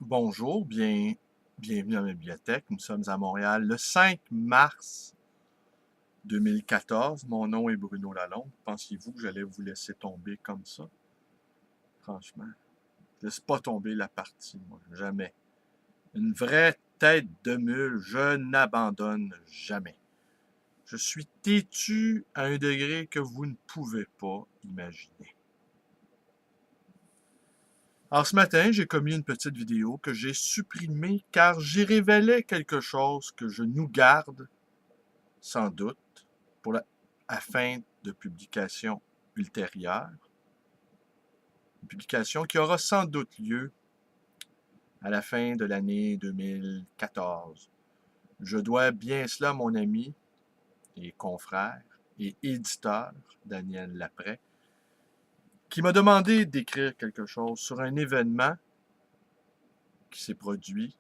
Bonjour, bienvenue à ma bibliothèque. Nous sommes à Montréal le 5 mars 2014. Mon nom est Bruno Lalonde. Pensiez-vous que j'allais vous laisser tomber comme ça? Franchement, je ne laisse pas tomber la partie, moi, jamais. Une vraie tête de mule, je n'abandonne jamais. Je suis têtu à un degré que vous ne pouvez pas imaginer. Alors ce matin, j'ai commis une petite vidéo que j'ai supprimée car j'y révélais quelque chose que je nous garde sans doute, à fin de publication ultérieure, une publication qui aura sans doute lieu à la fin de l'année 2014. Je dois bien cela à mon ami et confrère et éditeur Daniel Laprès, qui m'a demandé d'écrire quelque chose sur un événement qui s'est produit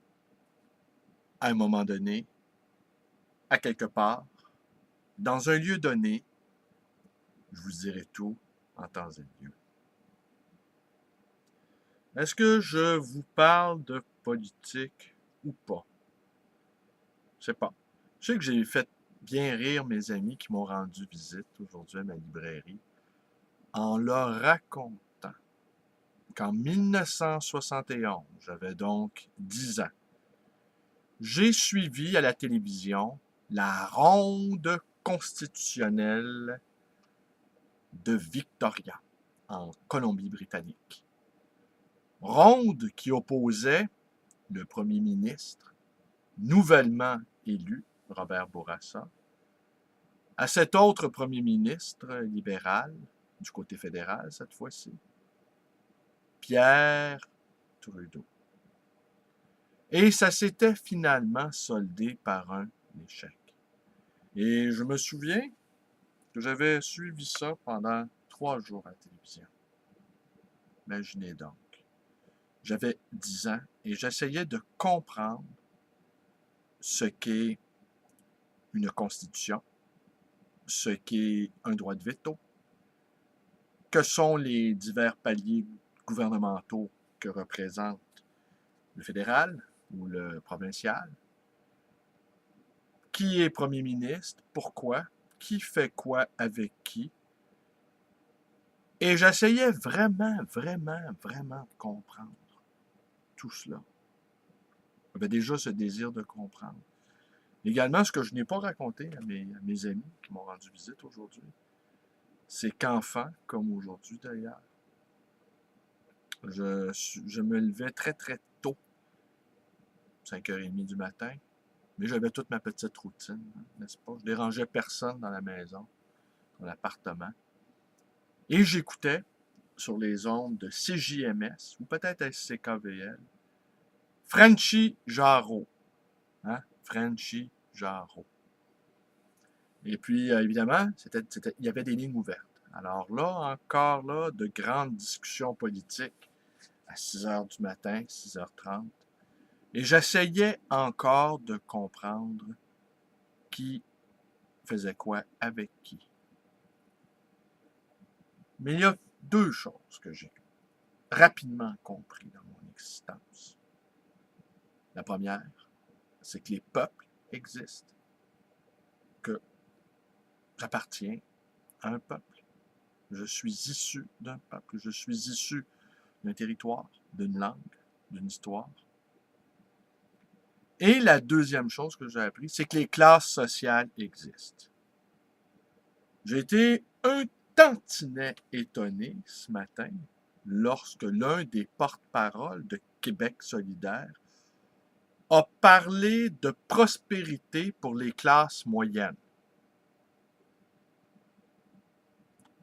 à un moment donné, à quelque part, dans un lieu donné. Je vous dirai tout en temps et lieu. Est-ce que je vous parle de politique ou pas? Je sais pas. Je sais que j'ai fait bien rire mes amis qui m'ont rendu visite aujourd'hui à ma librairie en leur racontant qu'en 1971, j'avais donc 10 ans, j'ai suivi à la télévision la ronde constitutionnelle de Victoria, en Colombie-Britannique. Ronde qui opposait le premier ministre nouvellement élu, Robert Bourassa, à cet autre premier ministre libéral, du côté fédéral cette fois-ci, Pierre Trudeau. Et ça s'était finalement soldé par un échec. Et je me souviens que j'avais suivi ça pendant 3 jours à la télévision. Imaginez donc. J'avais 10 ans et j'essayais de comprendre ce qu'est une constitution, ce qu'est un droit de veto, que sont les divers paliers gouvernementaux que représente le fédéral ou le provincial, qui est premier ministre, pourquoi, qui fait quoi avec qui. Et j'essayais vraiment de comprendre tout cela. J'avais déjà ce désir de comprendre. Également, ce que je n'ai pas raconté à mes amis qui m'ont rendu visite aujourd'hui, c'est qu'enfant, comme aujourd'hui d'ailleurs, je me levais très tôt, 5h30 du matin, mais j'avais toute ma petite routine, n'est-ce pas? Je dérangeais personne dans la maison, dans l'appartement. Et j'écoutais sur les ondes de CJMS, ou peut-être SCKVL, Frenchy Jarreau. Hein? Frenchy Jarreau. Et puis, évidemment, il y avait des lignes ouvertes. Alors là, encore là, de grandes discussions politiques à 6h du matin, 6h30. Et j'essayais encore de comprendre qui faisait quoi avec qui. Mais il y a 2 choses que j'ai rapidement compris dans mon existence. La première, c'est que les peuples existent, que j'appartiens à un peuple. Je suis issu d'un peuple, je suis issu d'un territoire, d'une langue, d'une histoire. Et la deuxième chose que j'ai appris, c'est que les classes sociales existent. J'ai été un tantinet étonné ce matin lorsque l'un des porte-paroles de Québec solidaire a parlé de prospérité pour les classes moyennes.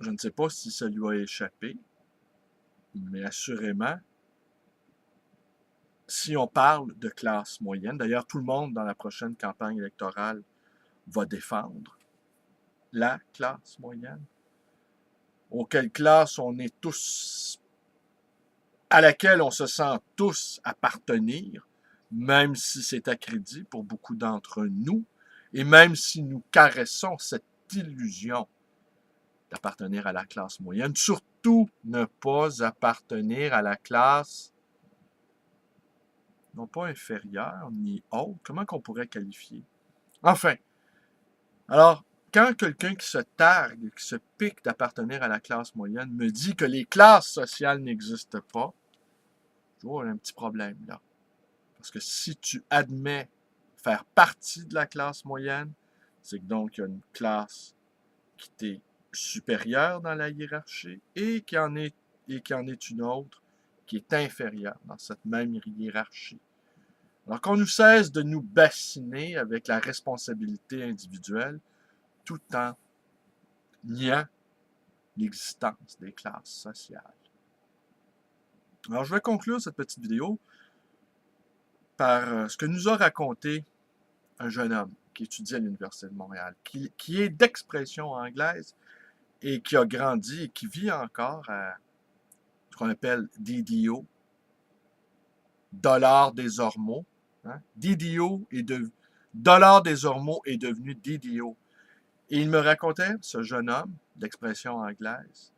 Je ne sais pas si ça lui a échappé, mais assurément, si on parle de classe moyenne, d'ailleurs tout le monde dans la prochaine campagne électorale va défendre la classe moyenne, auquel classe on est tous, à laquelle on se sent tous appartenir, même si c'est à crédit pour beaucoup d'entre nous, et même si nous caressons cette illusion d'appartenir à la classe moyenne, surtout ne pas appartenir à la classe non pas inférieur, ni autre. Comment qu'on pourrait qualifier? Enfin, alors, quand quelqu'un qui se targue, qui se pique d'appartenir à la classe moyenne me dit que les classes sociales n'existent pas, je vois un petit problème là. Parce que si tu admets faire partie de la classe moyenne, c'est que donc il y a une classe qui t'est supérieure dans la hiérarchie et qui en est une autre qui est inférieure dans cette même hiérarchie. Alors qu'on nous cesse de nous bassiner avec la responsabilité individuelle tout en niant l'existence des classes sociales. Alors je vais conclure cette petite vidéo par ce que nous a raconté un jeune homme qui étudie à l'Université de Montréal, qui est d'expression anglaise et qui a grandi et qui vit encore à ce qu'on appelle DDO, dollar des ormeaux. Hein? Dollar des ormeaux est devenu DDO. Et il me racontait, ce jeune homme d'expression anglaise,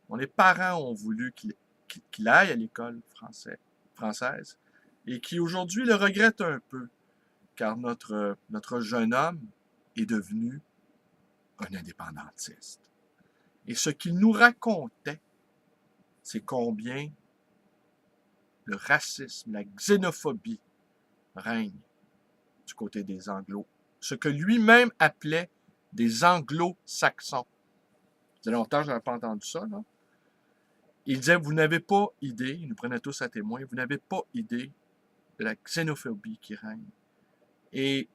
bon, les parents ont voulu qu'il aille à l'école française et qui aujourd'hui le regrette un peu, car notre jeune homme est devenu un indépendantiste. Et ce qu'il nous racontait, c'est combien le racisme, la xénophobie règne du côté des Anglo. Ce que lui-même appelait des Anglo-Saxons. Ça fait longtemps que je n'avais pas entendu ça, là. Il disait, vous n'avez pas idée, il nous prenait tous à témoin, vous n'avez pas idée de la xénophobie qui règne. Et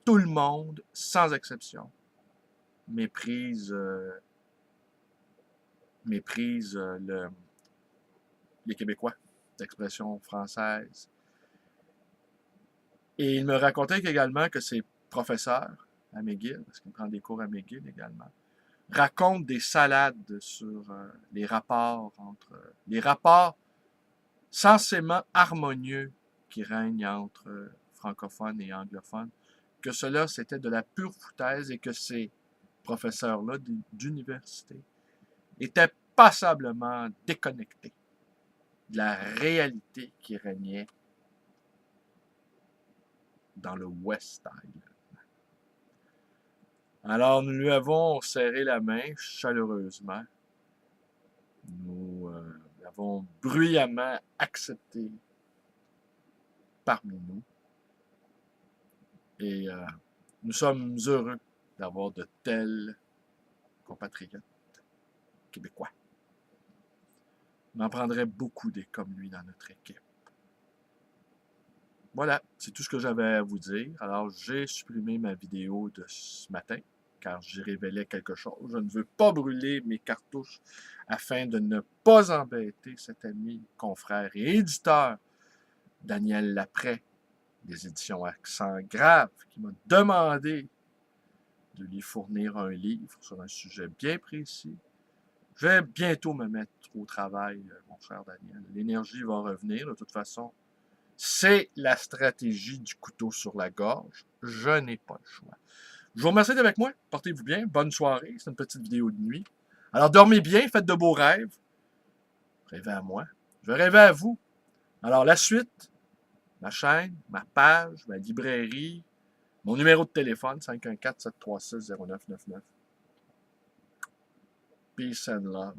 tout le monde, sans exception, méprise les Québécois d'expression française. Et il me racontait également que ses professeurs à McGill, parce qu'il prend des cours à McGill également, racontent des salades sur les rapports censément harmonieux qui règnent entre francophones et anglophones, que cela c'était de la pure foutaise et que ces professeurs-là d'université étaient passablement déconnectés de la réalité qui régnait dans le West Island. Alors, nous lui avons serré la main chaleureusement. Nous l'avons bruyamment accepté parmi nous. Et nous sommes heureux d'avoir de tels compatriotes québécois. On en prendrait beaucoup des comme lui dans notre équipe. Voilà, c'est tout ce que j'avais à vous dire. Alors, j'ai supprimé ma vidéo de ce matin, car j'y révélais quelque chose. Je ne veux pas brûler mes cartouches afin de ne pas embêter cet ami, confrère et éditeur, Daniel Laprès, des éditions Accent Grave, qui m'a demandé de lui fournir un livre sur un sujet bien précis. Je vais bientôt me mettre au travail, mon cher Daniel. L'énergie va revenir, de toute façon. C'est la stratégie du couteau sur la gorge. Je n'ai pas le choix. Je vous remercie d'être avec moi. Portez-vous bien. Bonne soirée. C'est une petite vidéo de nuit. Alors, dormez bien. Faites de beaux rêves. Rêvez à moi. Je vais rêver à vous. Alors, la suite, ma chaîne, ma page, ma librairie, mon numéro de téléphone, 514-736-0999. Peace and love.